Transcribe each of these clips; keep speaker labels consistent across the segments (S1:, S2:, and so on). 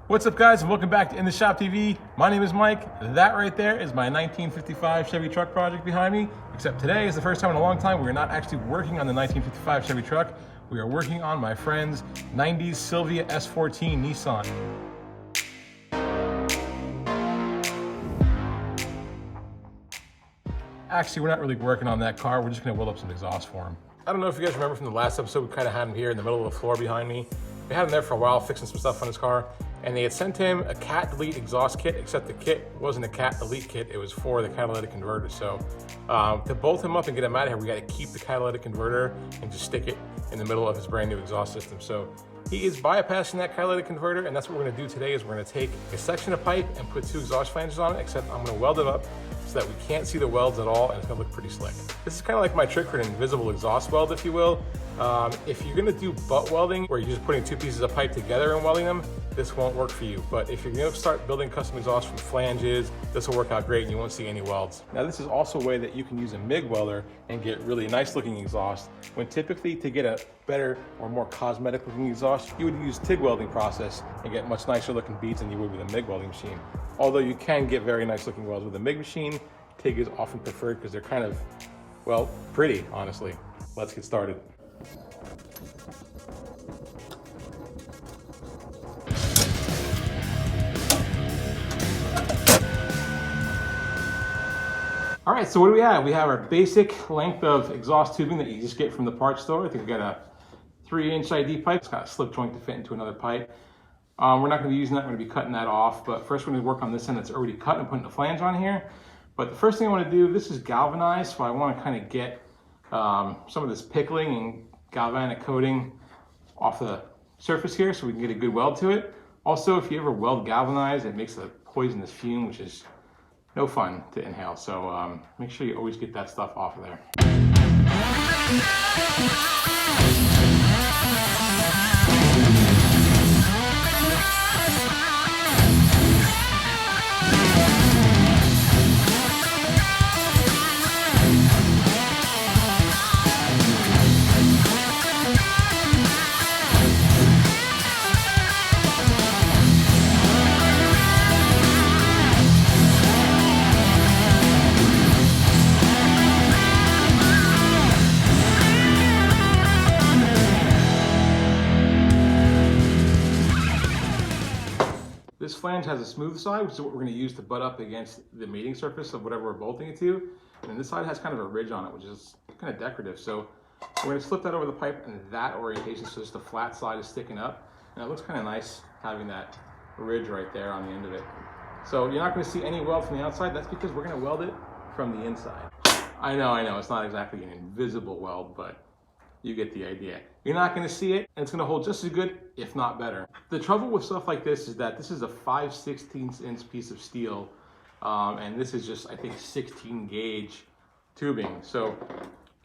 S1: What's up, guys, and welcome back to In the Shop TV. My name is Mike. That right there is my 1955 Chevy truck project behind me. Except today is the first time in a long time we're not actually working on the 1955 Chevy truck. We are working on my friend's 90s Sylvia S14 Nissan. Actually, we're not really working on that car. We're just gonna weld up some exhaust for him. I don't know if you guys remember from the last episode, we kind of had him here in the middle of the floor behind me. We had him there for a while fixing some stuff on his car, and they had sent him a Cat Delete exhaust kit, except the kit wasn't a Cat Delete kit, it was for the catalytic converter. So to bolt him up and get him out of here, we gotta keep the catalytic converter and just stick it in the middle of his brand new exhaust system. So he is bypassing that catalytic converter, and that's what we're gonna do today. Is we're gonna take a section of pipe and put two exhaust flanges on it, except I'm gonna weld it up so that we can't see the welds at all, and it's gonna look pretty slick. This is kind of like my trick for an invisible exhaust weld, if you will. If you're gonna do butt welding, where you're just putting two pieces of pipe together and welding them, this won't work for you. But if you're gonna start building custom exhaust from flanges, this will work out great and you won't see any welds. Now, this is also a way that you can use a MIG welder and get really nice looking exhaust, when typically to get a better or more cosmetic looking exhaust, you would use TIG welding process and get much nicer looking beads than you would with a MIG welding machine. Although you can get very nice looking welds with a MIG machine, TIG is often preferred because they're kind of, well, pretty, honestly. Let's get started. All right, so what do we have? We have our basic length of exhaust tubing that you just get from the parts store. I think we've got a 3-inch ID pipe. It's got a slip joint to fit into another pipe. We're not gonna be using that, we're gonna be cutting that off, but first we're gonna work on this end that's already cut and putting the flange on here. But the first thing I wanna do, this is galvanized, so I wanna kind of get some of this pickling and galvanic coating off the surface here so we can get a good weld to it. Also, if you ever weld galvanized, it makes a poisonous fume, which is no fun to inhale. So make sure you always get that stuff off of there. This flange has a smooth side, which is what we're going to use to butt up against the mating surface of whatever we're bolting it to. And then this side has kind of a ridge on it, which is kind of decorative. So we're going to slip that over the pipe in that orientation, so just the flat side is sticking up. And it looks kind of nice having that ridge right there on the end of it. So you're not going to see any weld from the outside. That's because we're going to weld it from the inside. I know, it's not exactly an invisible weld, but you get the idea. You're not gonna see it, and it's gonna hold just as good, if not better. The trouble with stuff like this is that this is a 5/16 inch piece of steel, and this is just, I think, 16 gauge tubing. So,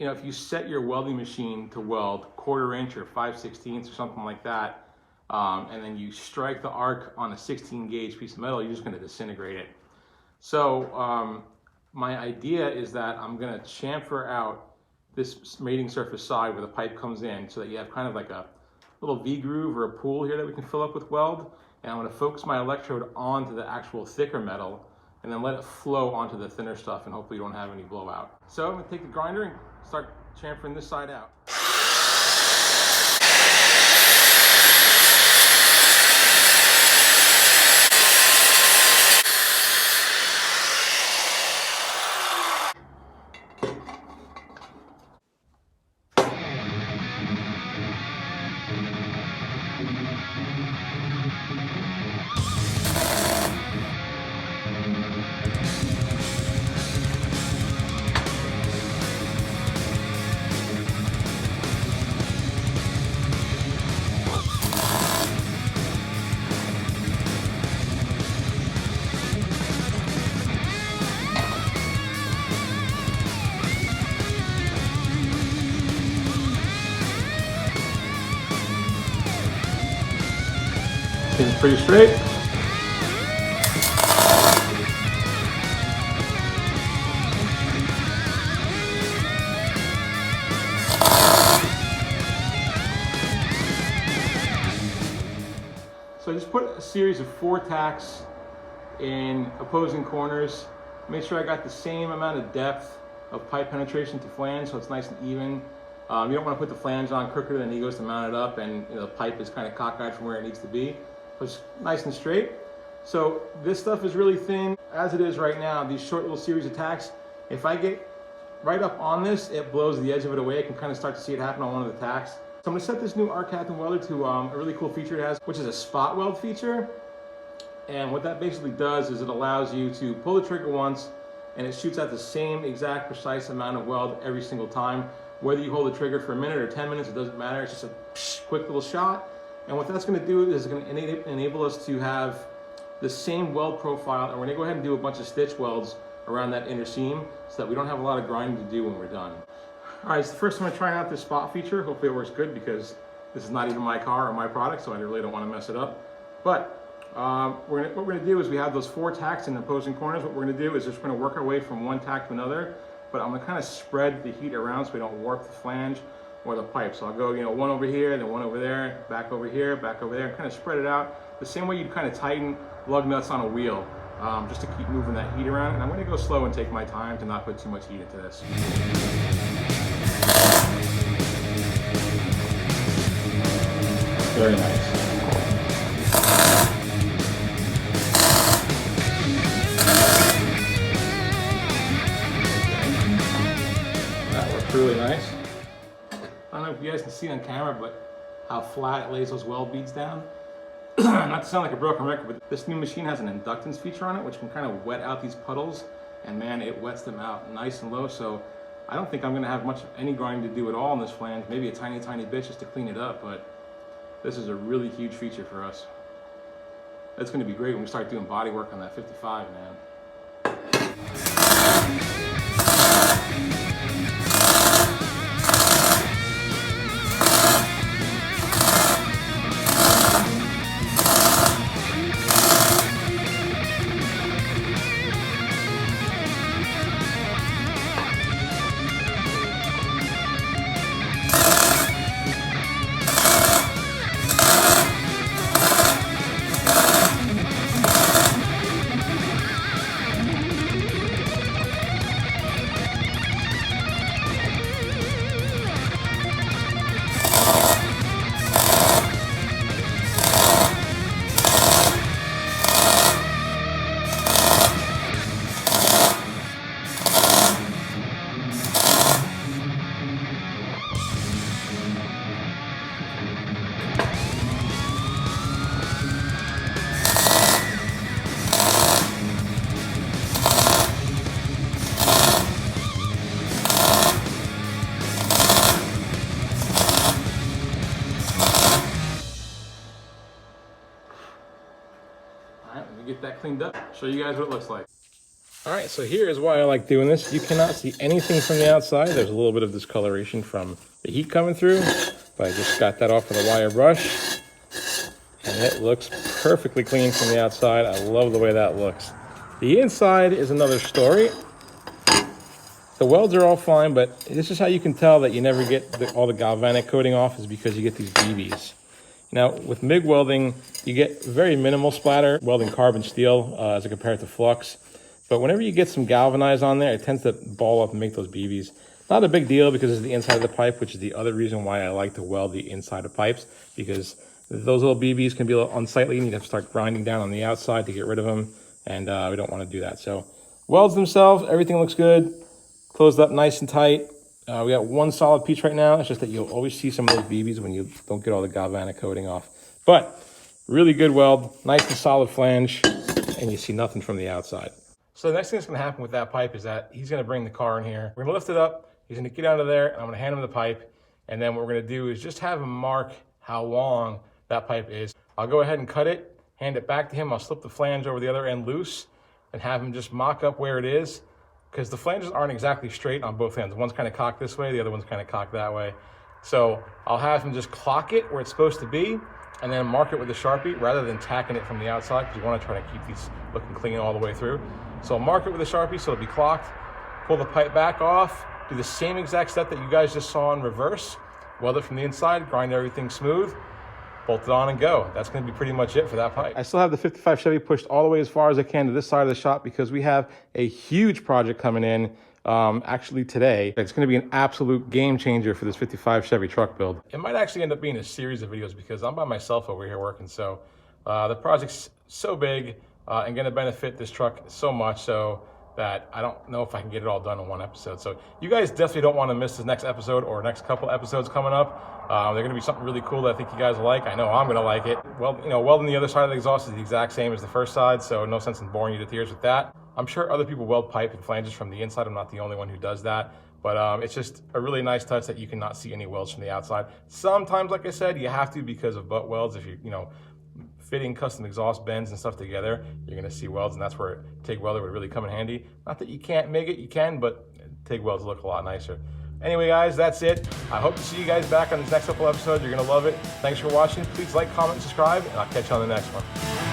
S1: you know, if you set your welding machine to weld 1/4 inch or 5/16 or something like that, and then you strike the arc on a 16 gauge piece of metal, you're just gonna disintegrate it. So, my idea is that I'm gonna chamfer out this mating surface side where the pipe comes in, so that you have kind of like a little V groove or a pool here that we can fill up with weld. And I'm gonna focus my electrode onto the actual thicker metal and then let it flow onto the thinner stuff, and hopefully you don't have any blowout. So I'm gonna take the grinder and start chamfering this side out. Seems pretty straight. put a series of 4 tacks in opposing corners. Make sure I got the same amount of depth of pipe penetration to flange, so it's nice and even. You don't want to put the flange on crooked and he goes to mount it up and the pipe is kind of cockeyed from where it needs to be. So it's nice and straight. So this stuff is really thin. As it is right now, these short little series of tacks, if I get right up on this, it blows the edge of it away. I can kind of start to see it happen on one of the tacks. So I'm going to set this new Arccaptain welder to a really cool feature it has, which is a spot weld feature. And what that basically does is it allows you to pull the trigger once and it shoots out the same exact precise amount of weld every single time. Whether you hold the trigger for a minute or 10 minutes, it doesn't matter. It's just a quick little shot. And what that's going to do is it's going to enable us to have the same weld profile. And we're going to go ahead and do a bunch of stitch welds around that inner seam so that we don't have a lot of grinding to do when we're done. All right, so first I'm going to try out this spot feature. Hopefully it works good because this is not even my car or my product, so I really don't want to mess it up. But what we're going to do is we have those 4 tacks in opposing corners. What we're going to do is just going to work our way from one tack to another, but I'm going to kind of spread the heat around so we don't warp the flange or the pipe. So I'll go, one over here, then one over there, back over here, back over there, and kind of spread it out the same way you'd kind of tighten lug nuts on a wheel, just to keep moving that heat around. And I'm going to go slow and take my time to not put too much heat into this. Very nice. Really nice. I don't know if you guys can see on camera, but how flat it lays those weld beads down. Not to sound like a broken record, but this new machine has an inductance feature on it, which can kind of wet out these puddles, and man, it wets them out nice and low. So I don't think I'm going to have any grinding to do at all on this flange. Maybe a tiny bit just to clean it up, but this is a really huge feature for us. It's going to be great when we start doing body work on that 55, man. Get that cleaned up, show you guys what it looks like. All right, so here is why I like doing this. You cannot see anything from the outside. There's a little bit of discoloration from the heat coming through, but I just got that off with a wire brush, and it looks perfectly clean from the outside. I love the way that looks. The inside is another story. The welds are all fine, but this is how you can tell that you never get all the galvanic coating off, is because you get these BBs. Now, with MIG welding, you get very minimal splatter, welding carbon steel as compared to flux. But whenever you get some galvanized on there, it tends to ball up and make those BBs. Not a big deal because it's the inside of the pipe, which is the other reason why I like to weld the inside of pipes, because those little BBs can be a little unsightly and you have to start grinding down on the outside to get rid of them, and we don't want to do that. So welds themselves, everything looks good, closed up nice and tight. We got one solid piece right now. It's just that you'll always see some of those BBs when you don't get all the galvanic coating off. But really good weld, nice and solid flange, and you see nothing from the outside. So the next thing that's going to happen with that pipe is that he's going to bring the car in here. We're going to lift it up. He's going to get out of there, and I'm going to hand him the pipe. And then what we're going to do is just have him mark how long that pipe is. I'll go ahead and cut it, hand it back to him. I'll slip the flange over the other end loose and have him just mock up where it is, because the flanges aren't exactly straight on both ends. One's kind of cocked this way, the other one's kind of cocked that way. So I'll have him just clock it where it's supposed to be and then mark it with a Sharpie rather than tacking it from the outside, because you want to try to keep these looking clean all the way through. So I'll mark it with a Sharpie so it'll be clocked, pull the pipe back off, do the same exact step that you guys just saw in reverse, weld it from the inside, grind everything smooth, bolt it on and go. That's going to be pretty much it for that pipe. I still have the 55 Chevy pushed all the way as far as I can to this side of the shop because we have a huge project coming in actually today. It's going to be an absolute game changer for this 55 Chevy truck build. It might actually end up being a series of videos because I'm by myself over here working. So the project's so big and going to benefit this truck so much so that I don't know if I can get it all done in one episode. So you guys definitely don't want to miss this next episode or next couple episodes coming up. They're going to be something really cool that I think you guys will like. I know I'm going to like it. Well, you know, welding the other side of the exhaust is the exact same as the first side, so no sense in boring you to tears with that. I'm sure other people weld pipe and flanges from the inside. I'm not the only one who does that. But it's just a really nice touch that you cannot see any welds from the outside. Sometimes, like I said, you have to because of butt welds. If you know, fitting custom exhaust bends and stuff together, you're gonna see welds, and that's where TIG welder would really come in handy. Not that you can't make it, you can, but TIG welds look a lot nicer. Anyway, guys, that's it. I hope to see you guys back on this next couple episodes. You're gonna love it. Thanks for watching. Please like, comment, subscribe, and I'll catch you on the next one.